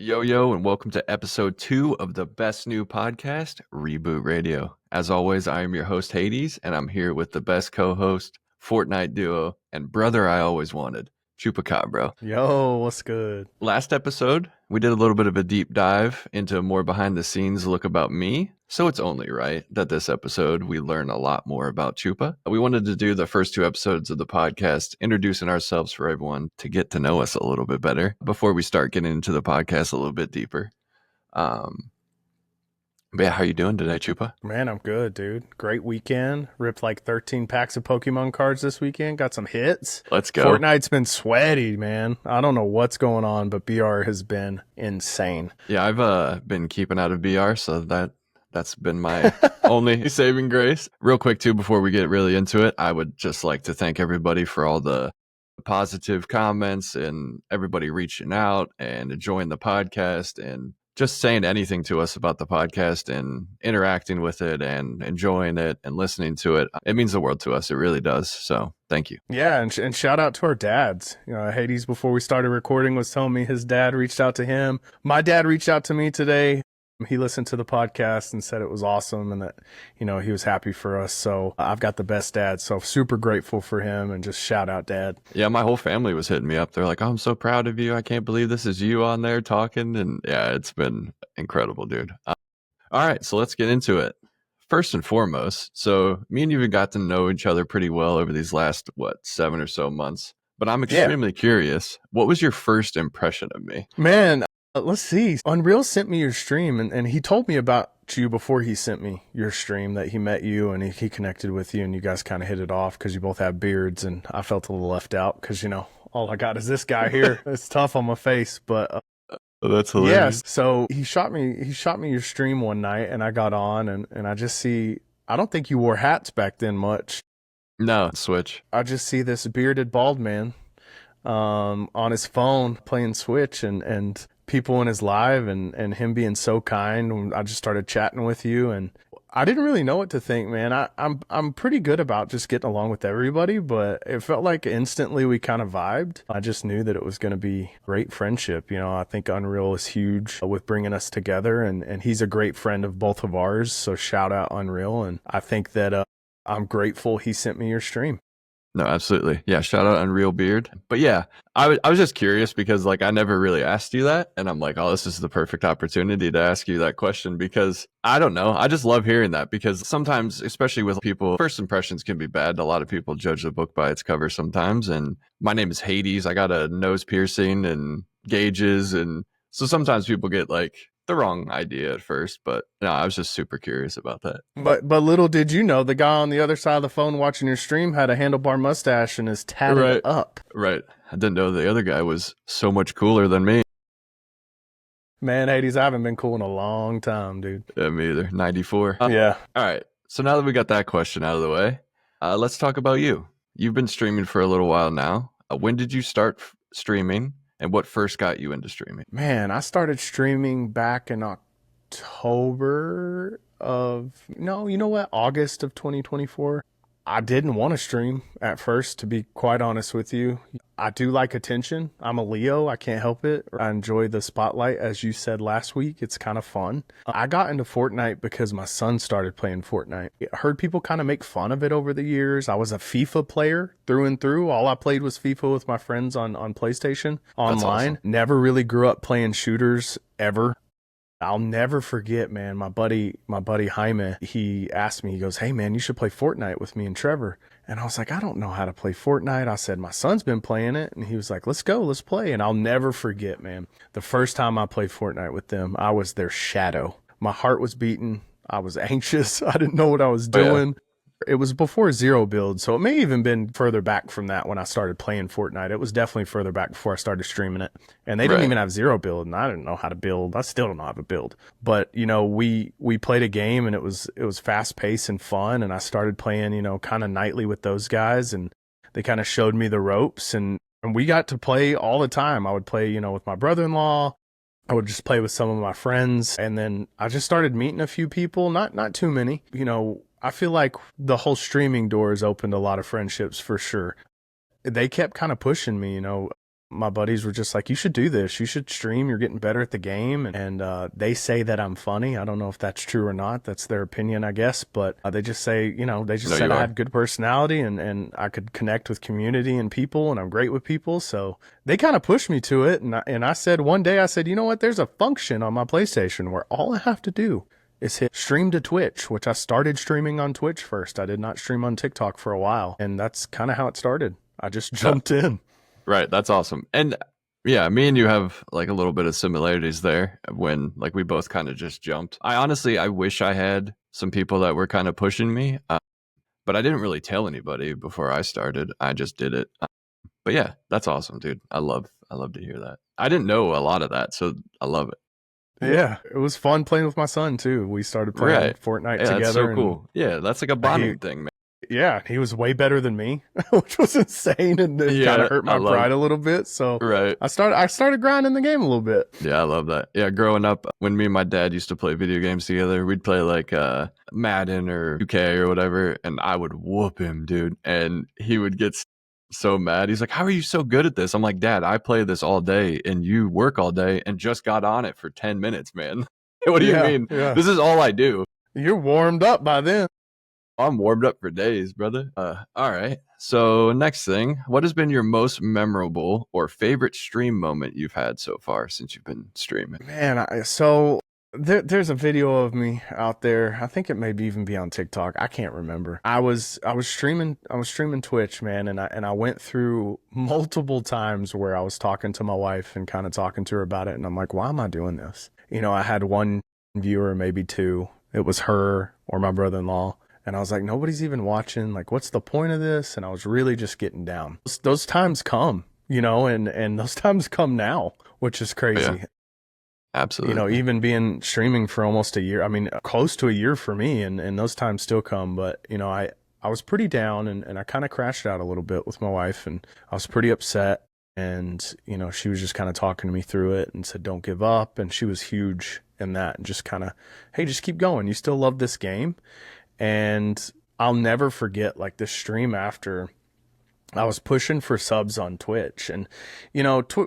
Yo, yo, and welcome to episode 2 of the best new podcast, Reboot Radio. As always, I am your host, Hades, and I'm here with the best co-host, Fortnite duo, and brother I always wanted, Chuupaacabro. Yo, what's good? Last episode, we did a little bit of a deep dive into a more behind-the-scenes look about me, so it's only right that this episode we learn a lot more about Chupa. We wanted to do the first 2 episodes of the podcast, introducing ourselves for everyone to get to know us a little bit better before we start getting into the podcast a little bit deeper. But yeah, how you doing today, Chupa? Man, I'm good, dude. Great weekend. Ripped like 13 packs of Pokemon cards this weekend. Got some hits. Let's go. Fortnite's been sweaty, man. I don't know what's going on, but BR has been insane. Yeah, I've been keeping out of BR, so that's been my only saving grace. Real quick, too, before we get really into it, I would just like to thank everybody for all the positive comments and everybody reaching out and enjoying the podcast and just saying anything to us about the podcast and interacting with it and enjoying it and listening to it. It means the world to us. It really does. So thank you. Yeah, and shout out to our dads. You know, Hades, before we started recording, was telling me his dad reached out to him. My dad reached out to me today. He listened to the podcast and said it was awesome and that, you know, he was happy for us. So I've got the best dad. So super grateful for him and just shout out dad. Yeah, my whole family was hitting me up. They're like, oh, I'm so proud of you. I can't believe this is you on there talking. And yeah, it's been incredible, dude. All right, so let's get into it. First and foremost, so me and you have got to know each other pretty well over these last, 7 or so months. But I'm extremely curious. What was your first impression of me? Man, let's see. Unreal sent me your stream, and he told me about you before he sent me your stream, that he met you and he connected with you and you guys kind of hit it off because you both have beards, and I felt a little left out because, you know, all I got is this guy here. It's tough on my face, but Oh, that's hilarious. yes. So he shot me your stream one night, and I got on and I just see, I don't think you wore hats back then much. No, Switch. I just see this bearded bald man on his phone playing Switch and people in his live and him being so kind. I just started chatting with you and I didn't really know what to think, man. I'm pretty good about just getting along with everybody, but it felt like instantly we kind of vibed. I just knew that it was going to be great friendship. You know, I think Unreal is huge with bringing us together, and he's a great friend of both of ours. So shout out Unreal. And I think that I'm grateful he sent me your stream. No, absolutely. Yeah, shout out Unreal Beard. But yeah, I was just curious because like I never really asked you that. And I'm like, oh, this is the perfect opportunity to ask you that question because I don't know. I just love hearing that because sometimes, especially with people, first impressions can be bad. A lot of people judge the book by its cover sometimes. And my name is Hades. I got a nose piercing and gauges. And so sometimes people get like the wrong idea at first, but no, I was just super curious about that. But little did you know, the guy on the other side of the phone watching your stream had a handlebar mustache and is tatted up. Right. I didn't know the other guy was so much cooler than me. Man, Hades, I haven't been cool in a long time, dude. Yeah, me either. 94. Yeah. All right. So now that we got that question out of the way, let's talk about you. You've been streaming for a little while now. When did you start streaming? And what first got you into streaming? Man, I started streaming back in October of, no, you know what? August of 2024. I didn't want to stream at first, to be quite honest with you. I do like attention. I'm a Leo. I can't help it. I enjoy the spotlight, as you said last week. It's kind of fun. I got into Fortnite because my son started playing Fortnite. I heard people kind of make fun of it over the years. I was a FIFA player through and through. All I played was FIFA with my friends on PlayStation online. Awesome. Never really grew up playing shooters ever. I'll never forget, man, my buddy Jaime, he asked me, he goes, hey man, you should play Fortnite with me and Trevor. And I was like, I don't know how to play Fortnite. I said, my son's been playing it. And he was like, let's go, let's play. And I'll never forget, man, the first time I played Fortnite with them, I was their shadow. My heart was beating. I was anxious. I didn't know what I was doing. It was before Zero Build, so it may even been further back from that when I started playing Fortnite. It was definitely further back before I started streaming it. And they didn't even have Zero Build, and I didn't know how to build. I still don't know how to build. But, you know, we played a game, and it was fast-paced and fun, and I started playing, you know, kind of nightly with those guys, and they kind of showed me the ropes, and we got to play all the time. I would play, you know, with my brother-in-law. I would just play with some of my friends, and then I just started meeting a few people, not too many, you know. I feel like the whole streaming doors opened a lot of friendships for sure. They kept kind of pushing me, you know. My buddies were just like, you should do this. You should stream. You're getting better at the game. And they say that I'm funny. I don't know if that's true or not. That's their opinion, I guess. But they just say, they just No, said you I are. had good personality and I could connect with community and people and I'm great with people. So they kind of pushed me to it. And I said one day, I said, you know what? There's a function on my PlayStation where all I have to do is hit stream to Twitch, which I started streaming on Twitch first. I did not stream on TikTok for a while. And that's kind of how it started. I just jumped in. Right. That's awesome. And yeah, me and you have like a little bit of similarities there when like we both kind of just jumped. I wish I had some people that were kind of pushing me, but I didn't really tell anybody before I started. I just did it. But yeah, that's awesome, dude. I love to hear that. I didn't know a lot of that, so I love it. Yeah, it was fun playing with my son too. We started playing Right. Fortnite Yeah, that's together, so cool. Yeah, that's like a and bonding thing, man. yeah, he was way better than me, which was insane, and it kind Yeah, of hurt I my love pride a little bit. So right. I started grinding the game a little bit. Yeah, I love that. Yeah, growing up, when me and my dad used to play video games together, we'd play like Madden or 2K or whatever, and I would whoop him, dude. And he would get so mad. He's like, "How are you so good at this?" I'm like, "Dad, I play this all day, and you work all day, and just got on it for 10 minutes, man. What do you Yeah, mean? yeah. This is all I do. You're warmed up by then. I'm warmed up for days, brother." All right. So next thing, what has been your most memorable or favorite stream moment you've had so far since you've been streaming? Man, so there's a video of me out there. I think it maybe even be on TikTok. I can't remember. I was streaming Twitch, man, and I went through multiple times where I was talking to my wife and kind of talking to her about it, and I'm like, why am I doing this? I had one viewer, maybe two. It was her or my brother-in-law. And I was like, nobody's even watching. Like, what's the point of this? And I was really just getting down. Those times come, and those times come now, which is crazy. Yeah, absolutely. Even being streaming for almost a year, I mean, close to a year for me, and those times still come. But, I was pretty down and I kind of crashed out a little bit with my wife and I was pretty upset. And, she was just kind of talking to me through it and said, don't give up. And she was huge in that and just kind of, hey, just keep going. You still love this game. And I'll never forget like this stream after I was pushing for subs on Twitch. And,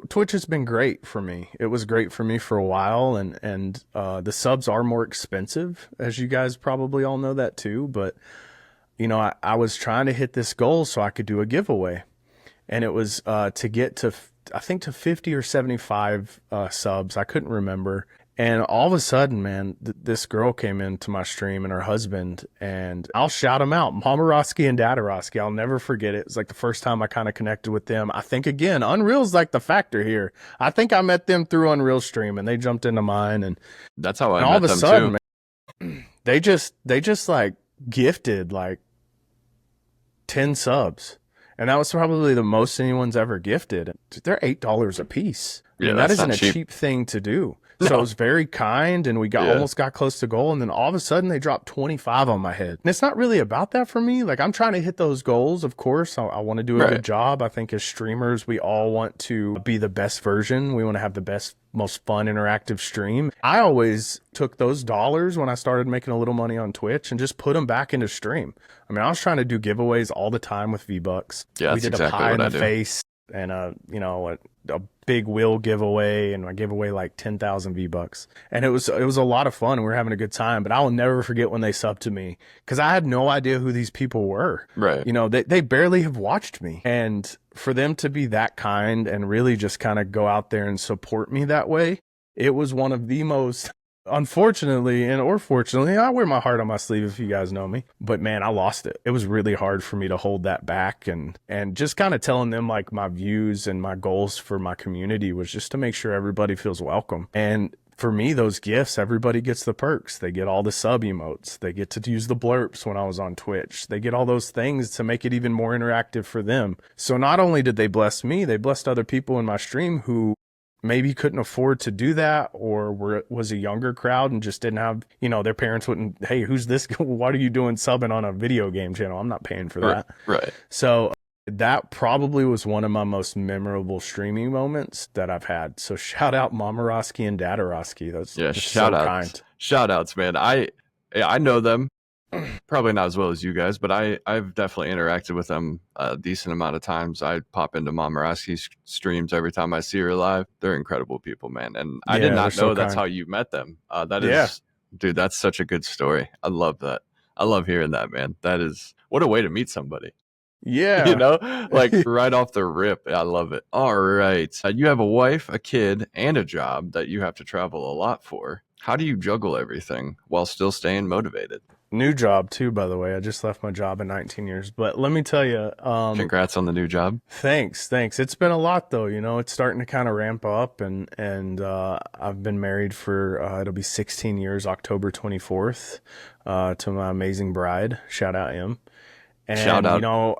Twitch has been great for me. It was great for me for a while. And the subs are more expensive, as you guys probably all know that too. But, I was trying to hit this goal so I could do a giveaway. And it was to get to, I think, to 50 or 75 subs. I couldn't remember. And all of a sudden, man, this girl came into my stream and her husband, and I'll shout them out, Mama Roski and Dada Roski. I'll never forget it. It was like the first time I kind of connected with them. I think, again, Unreal's like the factor here. I think I met them through Unreal stream, and they jumped into mine. And That's how I all of met a them sudden, too. man, they just like gifted like 10 subs. And that was probably the most anyone's ever gifted. They're $8 a piece. I Yeah, mean, that that's isn't not a cheap. cheap thing to do. So No. it was very kind, and we Yeah. almost got close to goal, and then all of a sudden they dropped 25 on my head. And it's not really about that for me. Like, I'm trying to hit those goals, of course. I want to do a Right. good job. I think as streamers, we all want to be the best version. We want to have the best, most fun, interactive stream. I always took those dollars when I started making a little money on Twitch and just put them back into stream. I mean, I was trying to do giveaways all the time with V-Bucks. Yeah, We that's did exactly a pie what in I the do. face and a big wheel giveaway, and I gave away like 10,000 V-Bucks. And it was a lot of fun, and we were having a good time. But I will never forget when they subbed to me, because I had no idea who these people were. Right. They barely have watched me. And for them to be that kind and really just kind of go out there and support me that way, it was one of the most, unfortunately or fortunately, I wear my heart on my sleeve if you guys know me. But man, I lost it. It was really hard for me to hold that back, and just kind of telling them like my views and my goals for my community was just to make sure everybody feels welcome. And for me, those gifts, everybody gets the perks. They get all the sub emotes. They get to use the blurps when I was on Twitch. They get all those things to make it even more interactive for them. So not only did they bless me, they blessed other people in my stream who maybe couldn't afford to do that, or was a younger crowd and just didn't have, their parents wouldn't, hey, who's this? What are you doing subbing on a video game channel? I'm not paying for that. Right. So that probably was one of my most memorable streaming moments that I've had. So shout out Mama Roski and Dada Roski. That's Yeah, just shout so outs. kind. Shout outs, man. I know them. Probably not as well as you guys, but I've definitely interacted with them a decent amount of times. I pop into Mom Moraski's streams every time I see her live. They're incredible people, man. And I did Yeah, they're not so know that's kind. how you met them. That Yeah. is, dude, that's such a good story. I love that. I love hearing that, man. That is what a way to meet somebody. You Yeah. know, like right off the rip. I love it. All right. You have a wife, a kid, and a job that you have to travel a lot for. How do you juggle everything while still staying motivated? New job too, by the way. I just left my job in 19 years. But let me tell you, Congrats on the new job. thanks. It's been a lot though, you know, it's starting to kind of ramp up and I've been married for it'll be 16 years, October 24th, to my amazing bride. Shout out M. Shout And you out. know,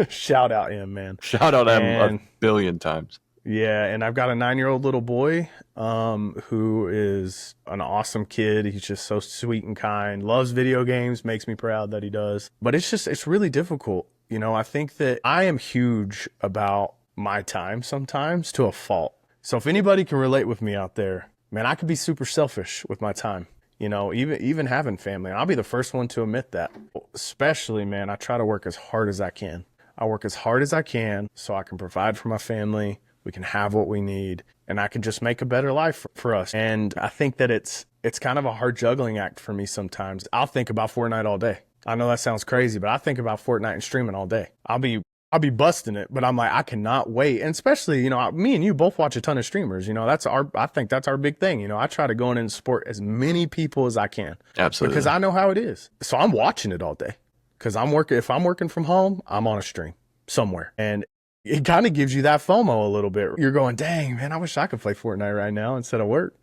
shout out M, man. Shout out him a And billion times. yeah, and I've got a 9-year-old little boy, who is an awesome kid. He's just so sweet and kind, loves video games, makes me proud that he does. But it's really difficult. You know, I think that I am huge about my time sometimes to a fault. So if anybody can relate with me out there, man, I could be super selfish with my time. You know, even having family, and I'll be the first one to admit that. Especially, man, I try to work as hard as I can. I work as hard as I can so I can provide for my family. We can have what we need, and I can just make a better life for us. And I think that it's kind of a hard juggling act for me sometimes. I'll think about Fortnite all day. I know that sounds crazy, but I think about Fortnite and streaming all day. I'll be busting it, but I'm like, I cannot wait. And especially, you know, me and you both watch a ton of streamers. You know, I think that's our big thing. You know, I try to go in and support as many people as I can Absolutely. because I know how it is. So I'm watching it all day because if I'm working from home, I'm on a stream somewhere. And it kind of gives you that FOMO a little bit. You're going, dang, man, I wish I could play Fortnite right now instead of work.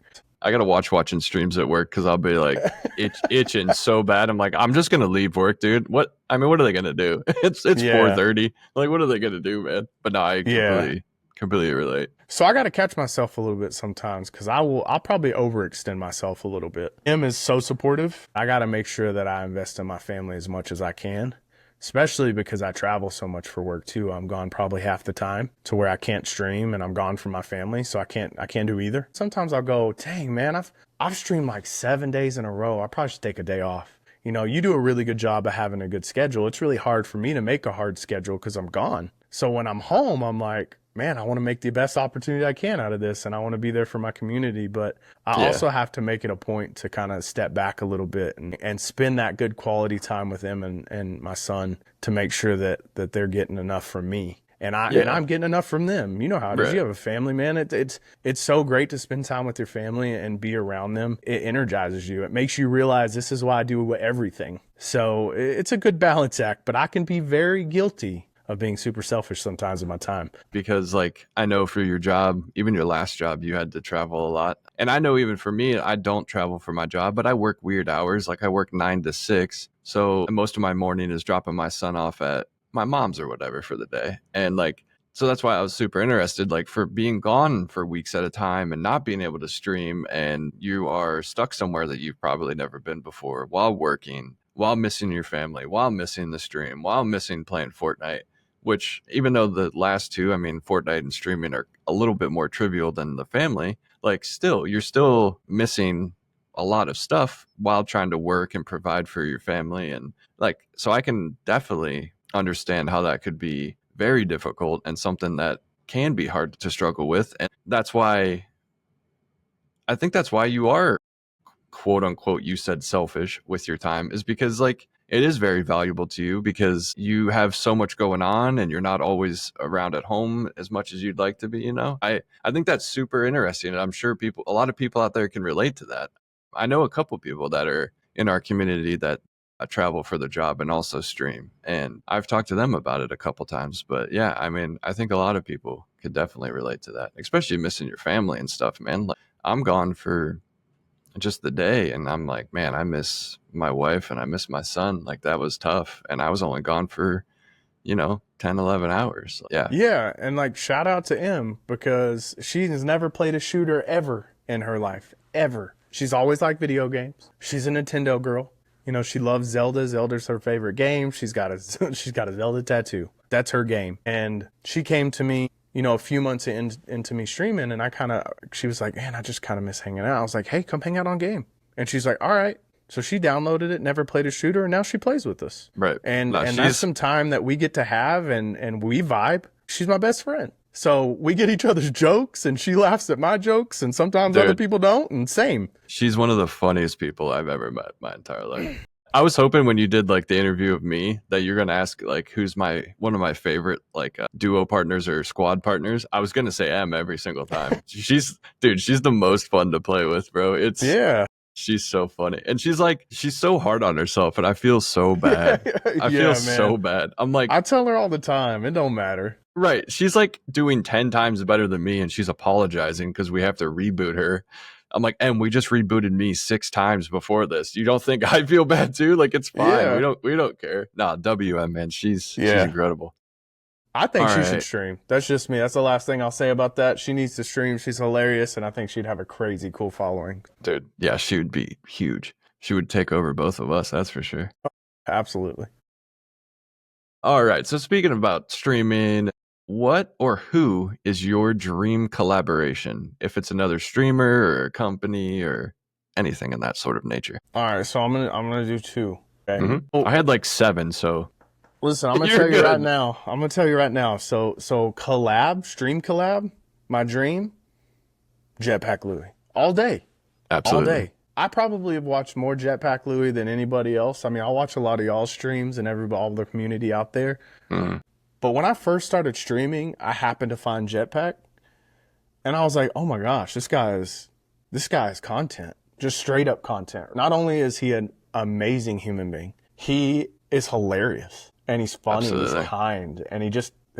I gotta watching streams at work because I'll be like itching so bad. I'm like, I'm just gonna leave work, dude. What? I mean, what are they gonna do? It's Yeah. 4:30. Like, what are they gonna do, man? But no, I Yeah. completely relate. So I got to catch myself a little bit sometimes because I'll probably overextend myself a little bit. Em is so supportive. I got to make sure that I invest in my family as much as I can, especially because I travel so much for work too. I'm gone probably half the time to where I can't stream and I'm gone from my family. So I can't do either. Sometimes I'll go, dang, man, I've streamed like 7 days in a row. I probably should take a day off. You know, you do a really good job of having a good schedule. It's really hard for me to make a hard schedule because I'm gone. So when I'm home, I'm like, man, I want to make the best opportunity I can out of this and I want to be there for my community. But I Yeah. also have to make it a point to kind of step back a little bit and spend that good quality time with them and my son to make sure that they're getting enough from me. And I'm getting enough from them. You know how it is. Right. You have a family, man. It's so great to spend time with your family and be around them. It energizes you. It makes you realize this is why I do everything. So it's a good balance act, but I can be very guilty of being super selfish sometimes in my time. Because like I know for your job, even your last job, you had to travel a lot. And I know even for me, I don't travel for my job, but I work weird hours. Like I work 9 to 6. So most of my morning is dropping my son off at my mom's or whatever for the day. And like, so that's why I was super interested, like for being gone for weeks at a time and not being able to stream. And you are stuck somewhere that you've probably never been before while working, while missing your family, while missing the stream, while missing playing Fortnite. Which, even though the last two, I mean, Fortnite and streaming are a little bit more trivial than the family, like still, you're still missing a lot of stuff while trying to work and provide for your family. And like, so I can definitely understand how that could be very difficult and something that can be hard to struggle with. And that's why I think that's why you are, quote unquote, you said selfish with your time, is because like it is very valuable to you because you have so much going on and you're not always around at home as much as you'd like to be. I think that's super interesting, and I'm sure a lot of people out there can relate to that. I know a couple people that are in our community that travel for the job and also stream, and I've talked to them about it a couple times. But yeah, I mean, I think a lot of people could definitely relate to that, especially missing your family and stuff, man. Like I'm gone for just the day, and I'm like, man, I miss my wife and I miss my son. Like that was tough, and I was only gone for 10, 11 hours. Yeah. Yeah, and like shout out to M because she has never played a shooter ever in her life, ever. She's always liked video games. She's a Nintendo girl. You know, she loves Zelda. Zelda's her favorite game. She's got a Zelda tattoo. That's her game. And she came to me, you know, a few months into me streaming, and she was like, man, I just kind of miss hanging out. I was like, hey, come hang out on game. And she's like, all right. So she downloaded it, never played a shooter, and now she plays with us. Right. And No, and that's some time that we get to have, and we vibe. She's my best friend. So we get each other's jokes, and she laughs at my jokes, and sometimes other dude, people don't, and same. she's one of the funniest people I've ever met my entire life. I was hoping when you did like the interview of me that you're gonna ask like who's one of my favorite like duo partners or squad partners. I was gonna say Em every single time. She's the most fun to play with, bro. Yeah. She's so funny, and she's so hard on herself, and I feel so bad. I Yeah, feel so man. bad. I'm like, I tell her all the time, it don't matter. right? She's like doing 10 times better than me, and she's apologizing because we have to reboot her. I'm like, we just rebooted me 6 times before this. You don't think I feel bad too? Like it's fine. Yeah. We don't care. Nah, WM man, she's Yeah. incredible. I think All she should right. stream. That's just me. That's the last thing I'll say about that. She needs to stream. She's hilarious, and I think she'd have a crazy cool following. Dude, yeah, she would be huge. She would take over both of us, that's for sure. Absolutely. All right. So speaking about streaming, what or who is your dream collaboration? If it's another streamer or a company or anything in that sort of nature. All right, so I'm gonna do 2. Okay. Mhm. I had like 7, so Listen, I'm gonna You're tell you right good. now. So stream collab, my dream, Jetpack Louie. All day. absolutely. All day. I probably have watched more Jetpack Louie than anybody else. I mean, I watch a lot of y'all streams and all the community out there. Mhm. But when I first started streaming, I happened to find Jetpack, and I was like, "Oh my gosh, this guy is content, just straight up content." Not only is he an amazing human being, he is hilarious, and he's funny, and Absolutely. he's kind, and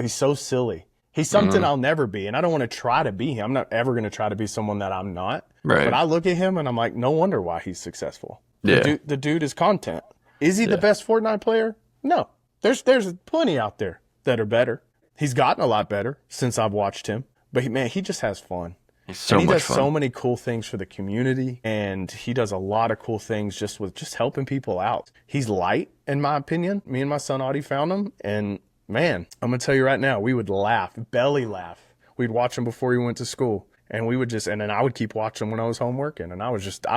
he's so silly. He's something I'll never be, and I don't want to try to be him. I'm not ever going to try to be someone that I'm not. Right. But I look at him and I'm like, no wonder why he's successful. Yeah. The dude is content. Is he the best Fortnite player? No. There's plenty out there that are better. He's gotten a lot better since I've watched him. But man, he just has fun. He's so And he much does fun. so many cool things for the community, and he does a lot of cool things just with helping people out. He's light, in my opinion. Me and my son Audie found him, and man, I'm gonna tell you right now, we would laugh, belly laugh. We'd watch him before he went to school, and we would and then I would keep watching when I was home working, and I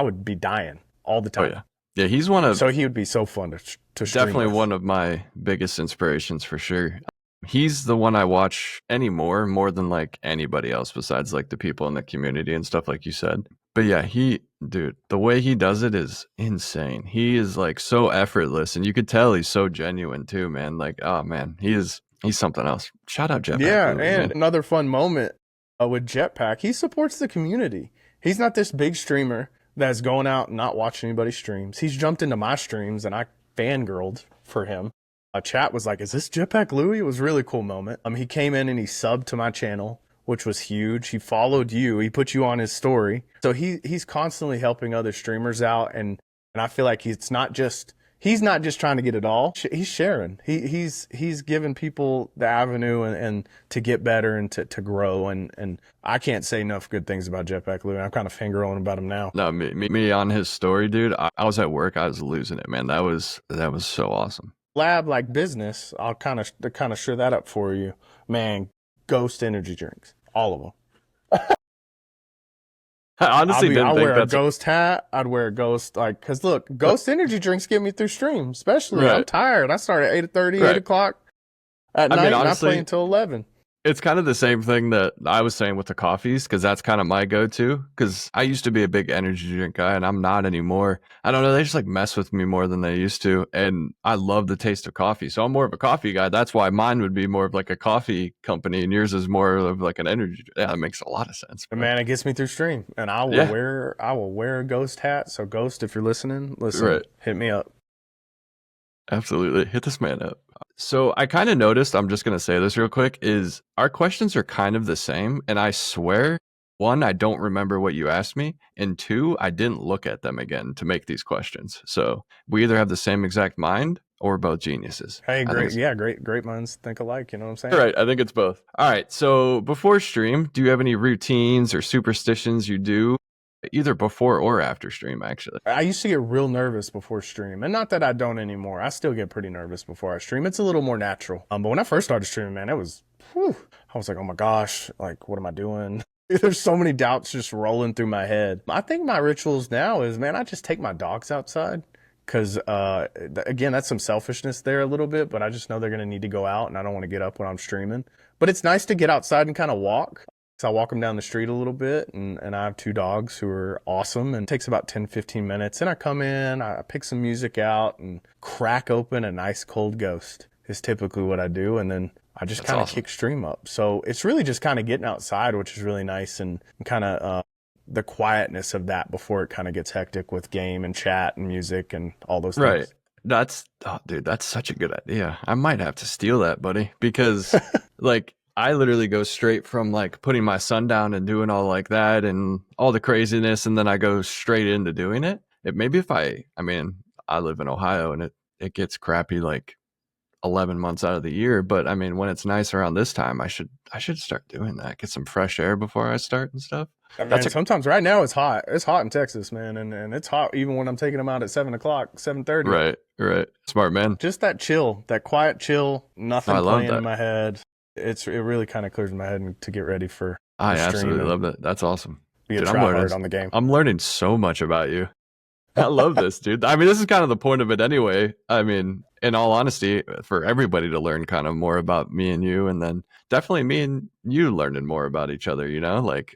would be dying all the Oh time. yeah. Yeah, he's one of So he would be so fun to stream definitely with. one of my biggest inspirations for sure. He's the one I watch more than like anybody else besides like the people in the community and stuff like you said. But yeah, dude, the way he does it is insane. He is like so effortless, and you could tell he's so genuine too, man. Like, oh man, he's something else. Shout out Jeff. Yeah, Louie, and man. another fun moment with Jetpack, he supports the community. He's not this big streamer that's going out and not watching anybody's streams. He's jumped into my streams, and I fangirled for him. A chat was like, "Is this Jetpack Louie?" It was a really cool moment. He came in and he subbed to my channel, which was huge. He followed you. He put you on his story. So he's constantly helping other streamers out, and I feel like he's not just trying to get it all. He's sharing. He's giving people the avenue and to get better and to grow. And I can't say enough good things about Jetpack Louie. I'm kind of fangirling about him now. No, me on his story, dude. I was at work. I was losing it, man. That was so awesome. Lab like business, I'll kind of share that up for you, man. Ghost energy drinks, all of them. I honestly didn't I'll think wear a that's Ghost hat. I'd wear a Ghost, cause look, Ghost energy drinks get me through stream. Especially, I'm Right. tired. I start at 8:30, Right. 8 o'clock at I night, mean, and I honestly, play until 11. it's kind of the same thing that I was saying with the coffees, because that's kind of my go-to. Because I used to be a big energy drink guy, and I'm not anymore. I don't know. They just like mess with me more than they used to, and I love the taste of coffee. So I'm more of a coffee guy. That's why mine would be more of like a coffee company, and yours is more of like an energy. Yeah, that makes a lot of sense. And bro. man, it gets me through stream, and I will Yeah. wear a Ghost hat. So Ghost, if you're listening, Right. hit me up. Absolutely. Hit this man up. So I kind of noticed, I'm just going to say this real quick, is our questions are kind of the same. And I swear, 1, I don't remember what you asked me. And 2, I didn't look at them again to make these questions. So we either have the same exact mind or we're both geniuses. Hey, I think great, it's- yeah, great minds think alike. You know what I'm saying? Right. I think it's both. All right. So before stream, do you have any routines or superstitions you do either before or after stream, actually? I used to get real nervous before stream, and not that I don't anymore. I still get pretty nervous before I stream. It's a little more natural. But when I first started streaming, man, I was like, oh my gosh, like, what am I doing? There's so many doubts just rolling through my head. I think my rituals now is, man, I just take my dogs outside because, again, that's some selfishness there a little bit, but I just know they're going to need to go out and I don't want to get up when I'm streaming. But it's nice to get outside and kind of walk. So I walk them down the street a little bit, and I have two dogs who are awesome, and it takes about 10, 15 minutes. And I come in, I pick some music out, and crack open a nice cold Ghost is typically what I do. And then I just That's kind of awesome. kick stream up. So it's really just kind of getting outside, which is really nice, and kind of the quietness of that before it kind of gets hectic with game and chat and music and all those Right. things. That's oh, dude, that's such a good idea. I might have to steal that, buddy, because like I literally go straight from like putting my son down and doing all like that and all the craziness, and then I go straight into doing it. It maybe if I mean, I live in Ohio and it gets crappy like 11 months out of the year, but I mean when it's nice around this time, I should start doing that. Get some fresh air before I start and stuff. I That's mean, a sometimes right now it's hot. It's hot in Texas, man, and it's hot even when I'm taking them out at 7 o'clock, 7:30. right, right. Smart man. Just that chill, that quiet chill, No, I nothing love playing in that. my head. It really kind of clears my head to get ready for I the stream absolutely and love that. That's awesome. be a Dude, tryhard on the game. I'm learning so much about you. I love this, dude. I mean, this is kind of the point of it anyway. I mean, in all honesty, for everybody to learn kind of more about me and you, and then definitely me and you learning more about each other, like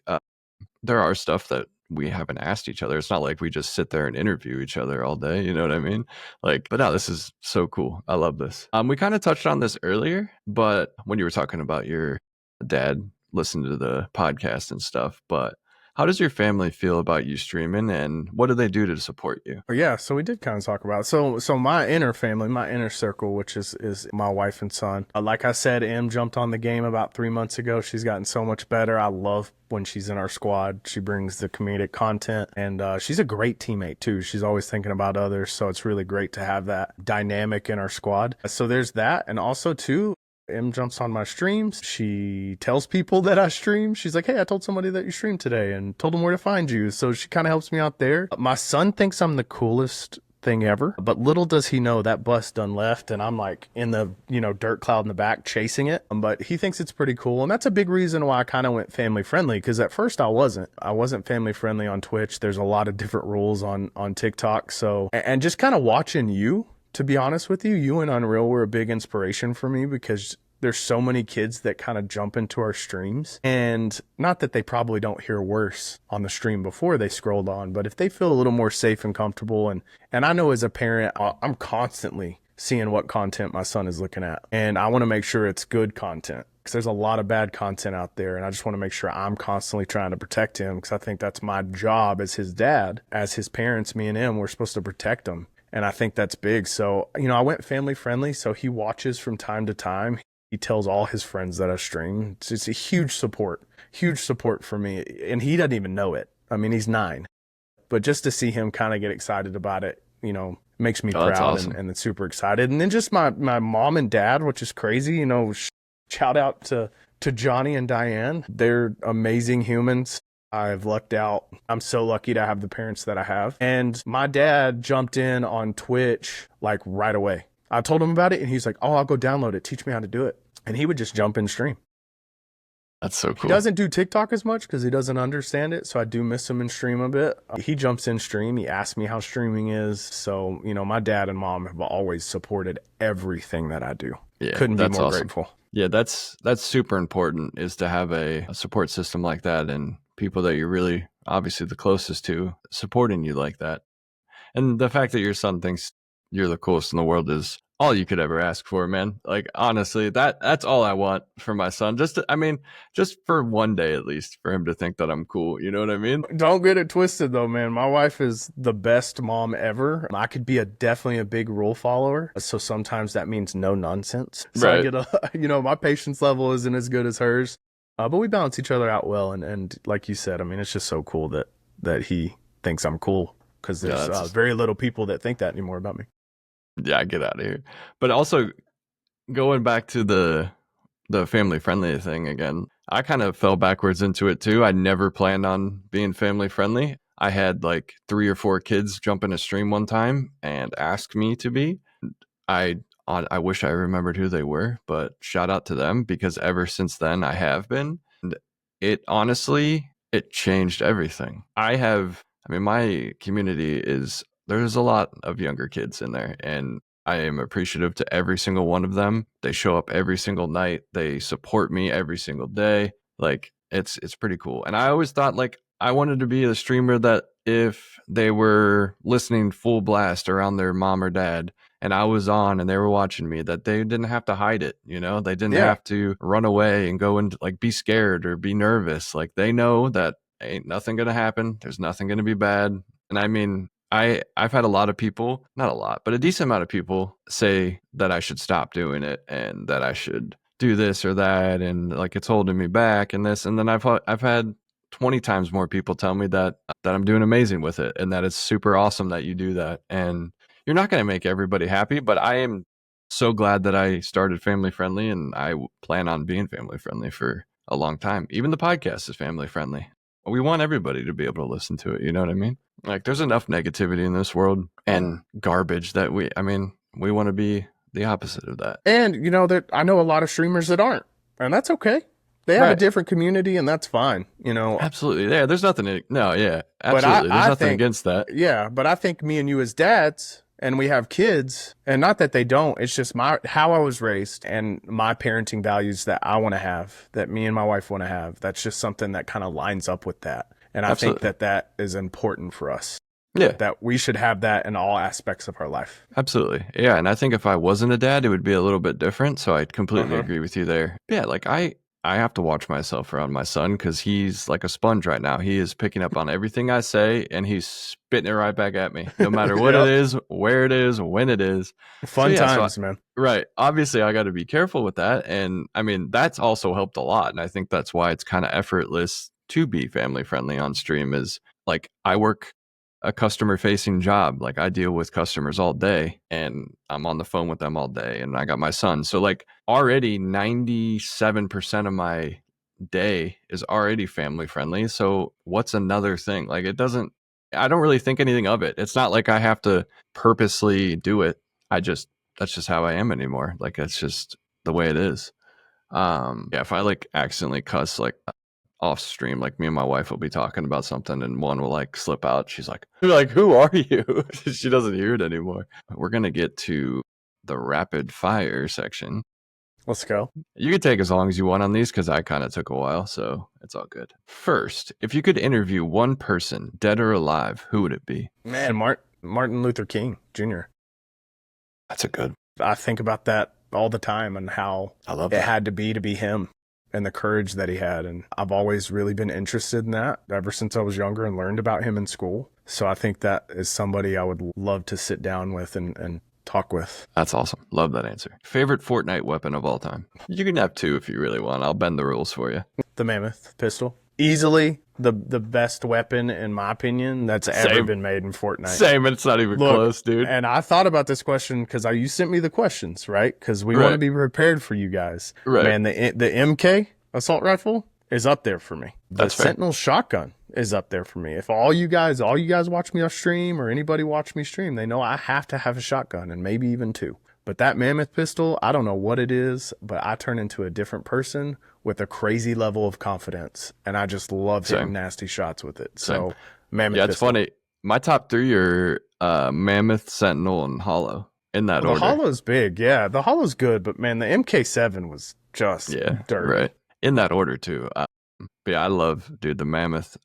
there are stuff that we haven't asked each other. It's not like we just sit there and interview each other all day. You know what I mean? Like, but no, this is so cool. I love this. We kind of touched on this earlier, but when you were talking about your dad listening to the podcast and stuff, but how does your family feel about you streaming and what do they do to support you? But yeah, so we did kind of talk about it. So my inner family, my inner circle, which is my wife and son. Like I said, Em jumped on the game about 3 months ago. She's gotten so much better. I love when she's in our squad. She brings the comedic content, and she's a great teammate too. She's always thinking about others, so it's really great to have that dynamic in our squad. So there's that, and also too, Em jumps on my streams. She tells people that I stream. She's like, hey, I told somebody that you streamed today and told them where to find you. So she kind of helps me out there. My son thinks I'm the coolest thing ever, but little does he know that bus done left and I'm like in the, dirt cloud in the back chasing it. But he thinks it's pretty cool. And that's a big reason why I kind of went family friendly, because at first I wasn't family friendly on Twitch. There's a lot of different rules on TikTok. So, and just kind of watching you, to be honest with you, you and Unreal were a big inspiration for me because there's so many kids that kind of jump into our streams, and not that they probably don't hear worse on the stream before they scrolled on, but if they feel a little more safe and comfortable, and I know as a parent, I'm constantly seeing what content my son is looking at, and I want to make sure it's good content because there's a lot of bad content out there, and I just want to make sure I'm constantly trying to protect him because I think that's my job as his dad, as his parents, me and him, we're supposed to protect him. And I think that's big. So, I went family friendly. So he watches from time to time. He tells all his friends that I stream. It's a huge support for me. And he doesn't even know it. I mean, he's 9. But just to see him kind of get excited about it, makes me Oh, that's proud awesome. and super excited. And then just my mom and dad, which is crazy, shout out to Johnny and Diane. They're amazing humans. I've lucked out. I'm so lucky to have the parents that I have. And my dad jumped in on Twitch like right away. I told him about it and he's like, oh, I'll go download it. Teach me how to do it. And he would just jump in stream. That's so He cool. doesn't do TikTok as much because he doesn't understand it. So I do miss him in stream a bit. He jumps in stream. He asks me how streaming is. So, my dad and mom have always supported everything that I do. Yeah, Couldn't be that's more awesome. grateful. Yeah, that's super important is to have a support system like that and people that you're really obviously the closest to supporting you like that. And the fact that your son thinks you're the coolest in the world is all you could ever ask for, man. Like honestly, that's all I want for my son. Just for one day at least, for him to think that I'm cool. You know what I mean? Don't get it twisted though, man. My wife is the best mom ever. I could be definitely a big rule follower. So sometimes that means no nonsense. So Right. I get my patience level isn't as good as hers. But we balance each other out well. And like you said, I mean, it's just so cool that he thinks I'm cool because Yeah, there's that's very little people that think that anymore about me. yeah, get out of here. But also going back to the family friendly thing again, I kind of fell backwards into it too. I never planned on being family friendly. I had like 3 or 4 kids jump in a stream one time and ask me to be. I wish I remembered who they were, but shout out to them because ever since then I have been. And it honestly, it changed everything. I mean, my community is, there's a lot of younger kids in there, and I am appreciative to every single one of them. They show up every single night. They support me every single day. Like it's pretty cool. And I always thought like I wanted to be a streamer that if they were listening full blast around their mom or dad and I was on and they were watching me, that they didn't have to hide it, you know? They didn't Yeah. have to run away and go and like be scared or be nervous. Like they know that ain't nothing gonna happen. There's nothing gonna be bad. And I mean, I've had a lot of people, not a lot, but a decent amount of people say that I should stop doing it and that I should do this or that, and like it's holding me back and this. And then I've had 20 times more people tell me that I'm doing amazing with it and that it's super awesome that you do that. And you're not going to make everybody happy, but I am so glad that I started family friendly, and I plan on being family friendly for a long time. Even the podcast is family friendly. We want everybody to be able to listen to it. You know what I mean? Like there's enough negativity in this world and garbage that we want to be the opposite of that. And you know that I know a lot of streamers that aren't, and that's okay. They have a Right. different community, and that's fine. You know, Absolutely. Yeah, there's nothing. No, yeah, but absolutely. There's I nothing think, against that. yeah, but I think me and you as dads, and we have kids, and not that they don't. It's just how I was raised and my parenting values that I want to have, that me and my wife want to have. That's just something that kind of lines up with that, and I think Absolutely. that is important for us. Yeah, That we should have that in all aspects of our life. absolutely. Yeah, and I think if I wasn't a dad, it would be a little bit different. So I completely Uh-huh. agree with you there. Yeah, like I have to watch myself around my son because he's like a sponge right now. He is picking up on everything I say and he's spitting it right back at me, no matter what it Yep. is, where it is, when it is. So Fun yeah, times, man. right. Obviously, I got to be careful with that. And I mean, that's also helped a lot. And I think that's why it's kind of effortless to be family friendly on stream is like I work a customer facing job. Like I deal with customers all day and I'm on the phone with them all day and I got my son. So like already 97% of my day is already family friendly. So what's another thing? Like I don't really think anything of it. It's not like I have to purposely do it. That's just how I am anymore. Like it's just the way it is. Yeah, if I like accidentally cuss like off stream, like me and my wife will be talking about something and one will like slip out. She's like, who are you? She doesn't hear it anymore. We're gonna get to the rapid fire section. Let's go. You can take as long as you want on these because I kind of took a while, so it's all good. First, if you could interview one person, dead or alive, who would it be? Man, Martin Luther King Jr. That's a good. I think about that all the time and how I love it that. had to be him and the courage that he had. And I've always really been interested in that ever since I was younger and learned about him in school. So I think that is somebody I would love to sit down with and talk with. That's awesome. Love that answer. Favorite Fortnite weapon of all time? You can have two if you really want. I'll bend the rules for you. The Mammoth pistol. Easily the best weapon, in my opinion, that's ever Same. been made in Fortnite. Same, and it's not even Look, close, dude. And I thought about this question because you sent me the questions, right? Because we Right. want to be prepared for you guys. Right. Man, the MK assault rifle is up there for me. The That's fair. Sentinel shotgun is up there for me. If all you guys watch me off stream or anybody watch me stream, they know I have to have a shotgun and maybe even two. But that Mammoth pistol, I don't know what it is, but I turn into a different person with a crazy level of confidence. And I just love hitting Same. nasty shots with it. Same. So Mammoth Yeah, it's pistol. funny. My top three are Mammoth, Sentinel, and Hollow in that Well, order. the Hollow's big. Yeah, the Hollow's good. But man, the MK7 was just Yeah, dirt. right. In that order too. But yeah, I love, dude, the Mammoth.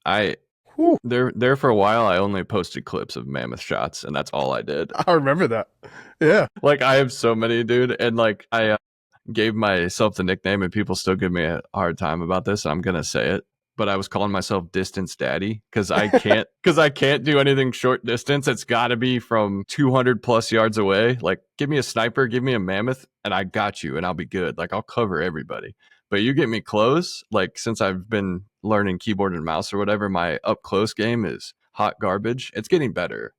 Whew. There for a while, I only posted clips of Mammoth shots, and that's all I did. I remember that. Yeah. Like I have so many, dude, and like I gave myself the nickname, and people still give me a hard time about this. I'm gonna say it, but I was calling myself Distance Daddy because I can't do anything short distance. It's got to be from 200 plus yards away. Like, give me a sniper, give me a Mammoth, and I got you, and I'll be good. Like, I'll cover everybody. But you get me close, like since I've been learning keyboard and mouse or whatever, my up close game is hot garbage. It's getting better.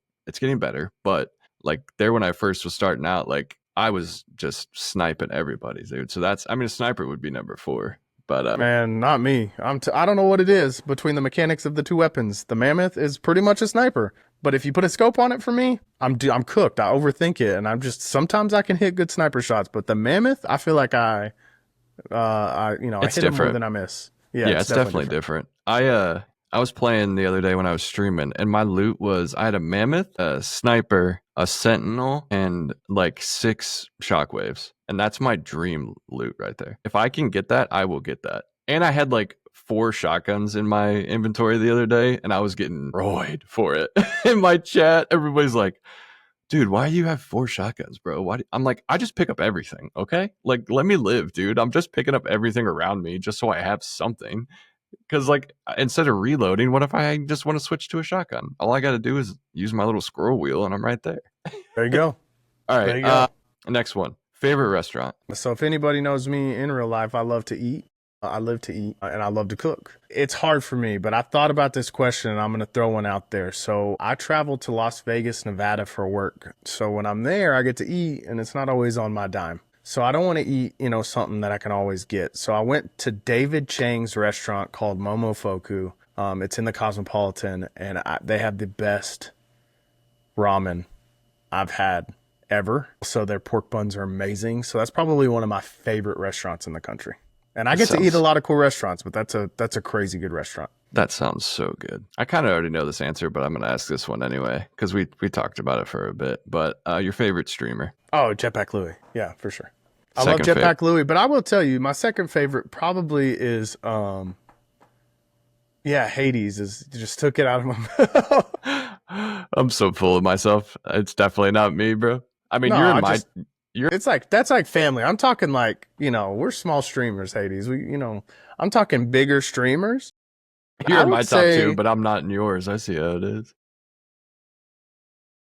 But like there when I first was starting out, like I was just sniping everybody, dude. So a sniper would be number 4. But Man, not me. I don't know what it is between the mechanics of the two weapons. The Mammoth is pretty much a sniper, but if you put a scope on it for me, I'm cooked. I overthink it, and sometimes I can hit good sniper shots, but the Mammoth, I feel like I hit him more different. than I miss. Yeah, Yeah, it's it's definitely definitely different. different. I was playing the other day when I was streaming, and my loot was I had a mammoth, a sniper, a sentinel, and like 6 shockwaves. And that's my dream loot right there. If I can get that, I will get that. And I had like 4 shotguns in my inventory the other day, and I was getting roid for it. In my chat, everybody's like, dude, why do you have 4 shotguns, bro? I'm like, I just pick up everything, okay? Like, let me live, dude. I'm just picking up everything around me just so I have something. Because, like, instead of reloading, what if I just want to switch to a shotgun? All I got to do is use my little scroll wheel, and I'm right there. There you go. All There right, you go. next one. Favorite restaurant? So if anybody knows me in real life, I love to eat. I live to eat and I love to cook. It's hard for me, but I thought about this question and I'm going to throw one out there. So I travel to Las Vegas, Nevada for work. So when I'm there, I get to eat and it's not always on my dime. So I don't want to eat, something that I can always get. So I went to David Chang's restaurant called Momofuku. It's in the Cosmopolitan and they have the best ramen I've had ever. So their pork buns are amazing. So that's probably one of my favorite restaurants in the country. And I That get to eat a sounds lot of cool restaurants, but that's a crazy good restaurant. that sounds so good. I kind of already know this answer, but I'm gonna ask this one anyway because we talked about it for a bit. But your favorite streamer? Oh, Jetpack Louie. Yeah, for sure. I love Second favorite. Jetpack Louie, but I will tell you, my second favorite probably is yeah, Hades is just took it out of my mouth. I'm so full of myself. It's definitely not me, bro. I mean, No, you're in I my just you're it's like that's like family. I'm talking like, we're small streamers, Hades. I'm talking bigger streamers. you're I in would my top two, say but I'm not in yours. I see how it is.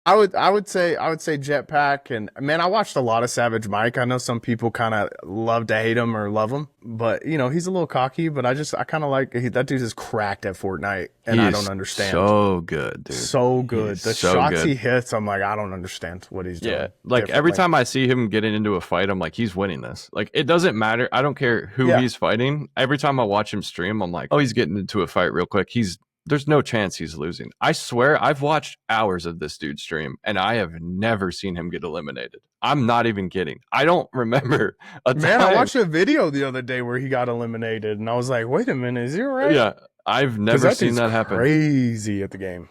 I would say Jetpack and man, I watched a lot of Savage Mike. I know some people kind of love to hate him or love him, but he's a little cocky. But I kind of like that dude is cracked at Fortnite, and He I don't is understand. so good, dude. So He good, is the so shots he good. hits, I'm like I don't understand what he's Yeah, doing like every differently. time I see him getting into a fight, I'm like, he's winning this. Like it doesn't matter. I don't care who Yeah, he's fighting. Every time I watch him stream, I'm like, oh, he's getting into a fight real quick. There's no chance he's losing. I swear, I've watched hours of this dude stream, and I have never seen him get eliminated. I'm not even kidding. I don't remember a man, I time. watched a video the other day where he got eliminated, and I was like, wait a minute, is he all right? Yeah, I've Because never that seen dude's that happen. crazy at the game.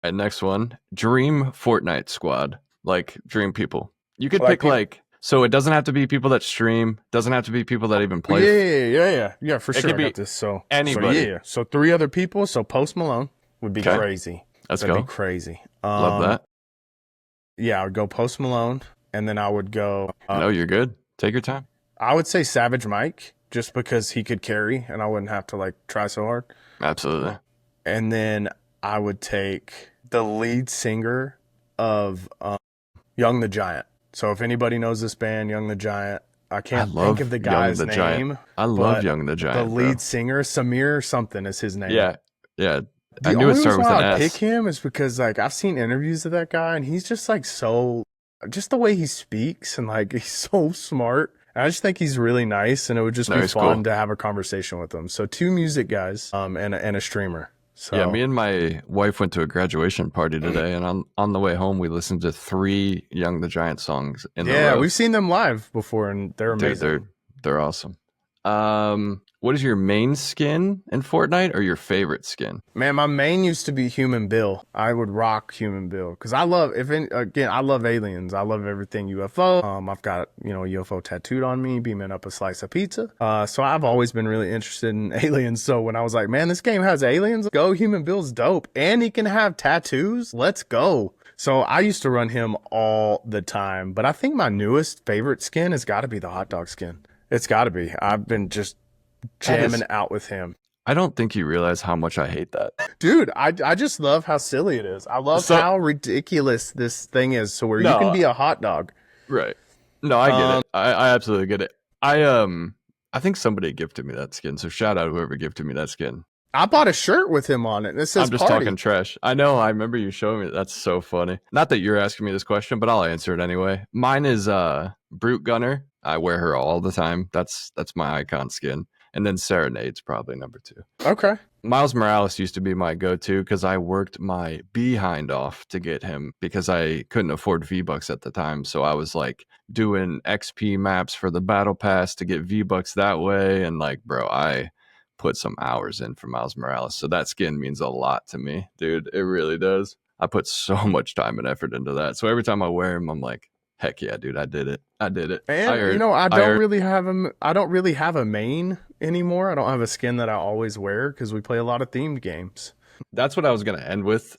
And next one, Dream Fortnite Squad, like Dream people. You could Like pick people. like so it doesn't have to be people that stream, doesn't have to be people that even Oh, play. yeah, for It sure. could I be got this. So anybody. yeah. So three other people. So Post Malone would be Okay, crazy. let's That'd be go. crazy. Love that. Yeah, I would go Post Malone, and then I would go. No, you're good. Take your time. I would say Savage Mike, just because he could carry, and I wouldn't have to like try so hard. Absolutely. And then I would take the lead singer of Young the Giant. So if anybody knows this band, Young the Giant, I I can't think love of the Young guy's the Giant. name, I love but Young the the Giant, bro. lead singer, Samir something is his name. Yeah, yeah. I The knew it only started reason with why an I pick S. him is because like I've seen interviews of that guy and he's just like so just the way he speaks and like he's so smart. I just think he's really nice and it would just No, be he's fun cool. to have a conversation with him. So two music guys and a streamer. Yeah, So me and my wife went to a graduation party today, and on the way home, we listened to 3 Young the Giant songs in a yeah, row. we've seen them live before and they're Dude, amazing. they're awesome. What is your main skin in Fortnite or your favorite skin? Man, my main used to be Human Bill. I would rock Human Bill because I love, again, I love aliens. I love everything UFO. I've got a UFO tattooed on me, beaming up a slice of pizza. So I've always been really interested in aliens. So when I was like, man, this game has aliens, go Human Bill's dope, and he can have tattoos. Let's go. So I used to run him all the time, but I think my newest favorite skin has got to be the hot dog skin. It's got to be. I've been just That is, jamming out with him. I don't think you realize how much I hate that. Dude, I just love how silly it is. I love So how ridiculous this thing is to where you can no, be a hot dog. right? No, I get Um, it. I absolutely get it. I think somebody gifted me that skin. So shout out whoever gifted me that skin. I bought a shirt with him on it and it says I'm just party. talking trash. I know. I remember you showing me. That's so funny. Not that you're asking me this question, but I'll answer it anyway. Mine is Brute Gunner. I wear her all the time. That's my icon skin. And then Serenade's probably number 2. Okay. Miles Morales used to be my go-to because I worked my behind off to get him because I couldn't afford V-Bucks at the time. So I was like doing XP maps for the battle pass to get V-Bucks that way. And like, bro, I put some hours in for Miles Morales. So that skin means a lot to me, dude. It really does. I put so much time and effort into that. So every time I wear him, I'm like, heck yeah, dude, I did it. I did it. And you know, I don't really have a main anymore. I don't have a skin that I always wear because we play a lot of themed games. That's what I was gonna end with.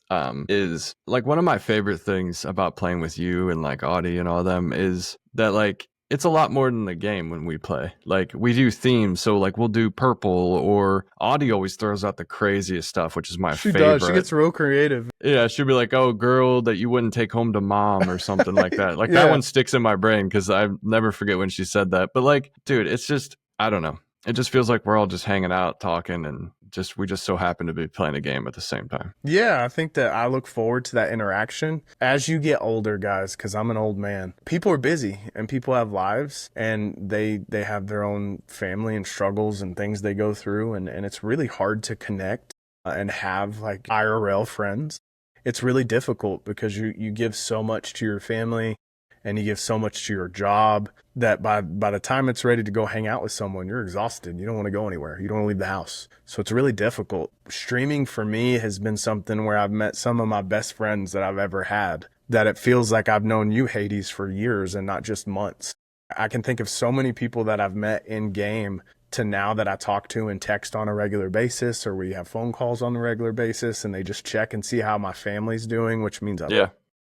Is like one of my favorite things about playing with you and like Audie and all them is that like it's a lot more than the game when we play. Like we do themes, so like we'll do purple, or Audie always throws out the craziest stuff, which is my She favorite. does. She gets real creative. Yeah, she'll be like, "Oh, girl that you wouldn't take home to mom," or something like that. Like Yeah. that one sticks in my brain because I never forget when she said that. But like, dude, it's just I don't know. It just feels like we're all just hanging out, talking, and we just so happen to be playing a game at the same time. Yeah, I think that I look forward to that interaction as you get older, guys, because I'm an old man. People are busy and people have lives and they have their own family and struggles and things they go through. And it's really hard to connect and have like IRL friends. It's really difficult because you give so much to your family and you give so much to your job that by the time it's ready to go hang out with someone, you're exhausted. You don't want to go anywhere. You don't want to leave the house. So it's really difficult. Streaming for me has been something where I've met some of my best friends that I've ever had, that it feels like I've known you, Hades, for years and not just months. I can think of so many people that I've met in game to now that I talk to and text on a regular basis, or we have phone calls on a regular basis and they just check and see how my family's doing, which means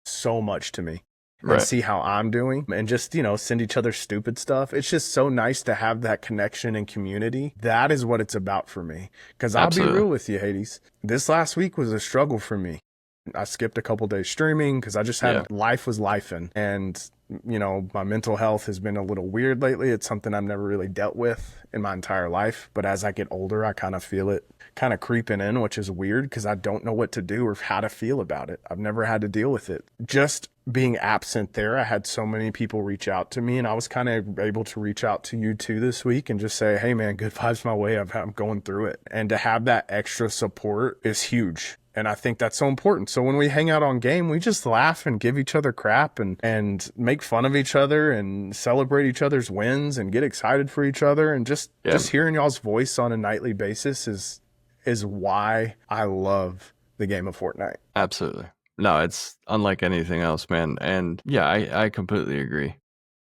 so much to me. And see how I'm doing and just, you know, send each other stupid stuff. It's just so nice to have that connection and community. That is what it's about for me. Because I'll be real with you, Hades. This last week was a struggle for me. I skipped a couple days streaming because I just had life was lifing. And, you know, my mental health has been a little weird lately. It's something I've never really dealt with in my entire life. But as I get older, I kind of feel it kind of creeping in, which is weird because I don't know what to do or how to feel about it. I've never had to deal with it. Just being absent there, I had so many people reach out to me, and I was kind of able to reach out to you too this week and just say, hey man, good vibes my way. I'm going through it. And to have that extra support is huge. And I think that's so important. So when we hang out on game, we just laugh and give each other crap and make fun of each other and celebrate each other's wins and get excited for each other. And just hearing y'all's voice on a nightly basis is why I love the game of Fortnite. Absolutely. No, it's unlike anything else, man. And yeah, I completely agree.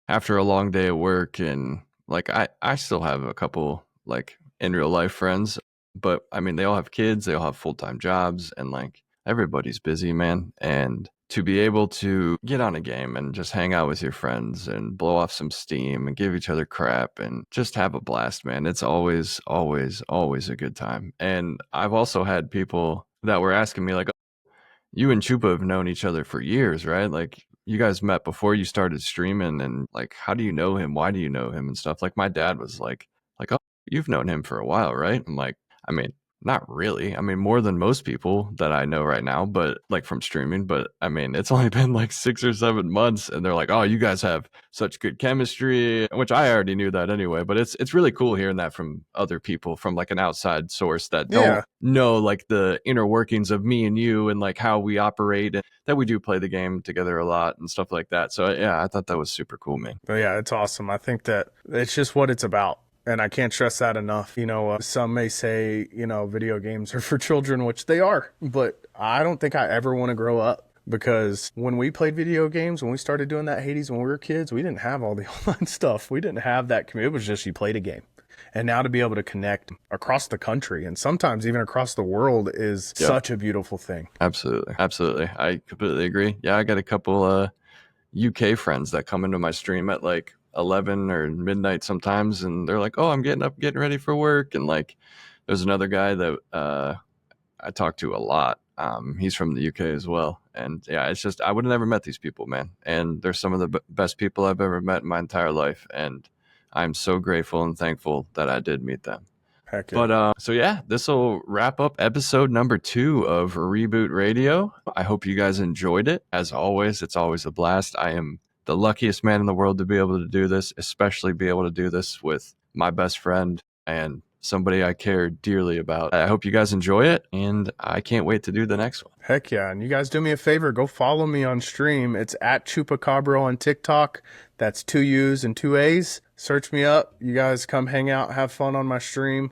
After a long day at work, and like I still have a couple like in real life friends, but I mean they all have kids, they all have full-time jobs, and like everybody's busy, man. And to be able to get on a game and just hang out with your friends and blow off some steam and give each other crap and just have a blast, man. It's always, always, always a good time. And I've also had people that were asking me like, you and Chupa have known each other for years, right? Like you guys met before you started streaming, and like how do you know him? Why do you know him and stuff? Like my dad was like, oh, you've known him for a while, right? I'm like, I mean, not really. I mean, more than most people that I know right now, but like from streaming. But I mean, it's only been like 6 or 7 months, and they're like, "Oh, you guys have such good chemistry," which I already knew that anyway. But it's really cool hearing that from other people, from like an outside source that don't know like the inner workings of me and you and like how we operate, and that we do play the game together a lot and stuff like that. So yeah, I thought that was super cool, man. But yeah, it's awesome. I think that it's just what it's about. And I can't stress that enough. You know, some may say, you know, video games are for children, which they are. But I don't think I ever want to grow up, because when we played video games, when we started doing that, Hades, when we were kids, we didn't have all the online stuff. We didn't have that community. It was just you played a game. And now to be able to connect across the country and sometimes even across the world is such a beautiful thing. Absolutely. Absolutely. I completely agree. Yeah, I got a couple UK friends that come into my stream at like 11 or midnight sometimes, and they're like, oh, I'm getting up, getting ready for work. And like there's another guy that I talk to a lot. He's from the UK as well. And yeah, it's just I would have never met these people, man. And they're some of the best people I've ever met in my entire life, and I'm so grateful and thankful that I did meet them. Heck yeah. But so yeah, this will wrap up episode number 2 of Reboot Radio. I hope you guys enjoyed it. As always, it's always a blast. I am the luckiest man in the world to be able to do this, especially be able to do this with my best friend and somebody I care dearly about. I hope you guys enjoy it, and I can't wait to do the next one. Heck yeah. And you guys do me a favor, go follow me on stream. It's at Chuupaacabro on TikTok. That's 2 U's and 2 A's. Search me up. You guys come hang out, have fun on my stream.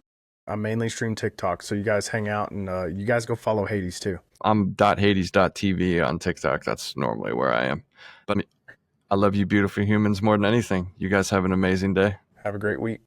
I mainly stream TikTok, so you guys hang out and you guys go follow Hades too. I'm .hades.tv on TikTok. That's normally where I am. But I love you beautiful humans more than anything. You guys have an amazing day. Have a great week.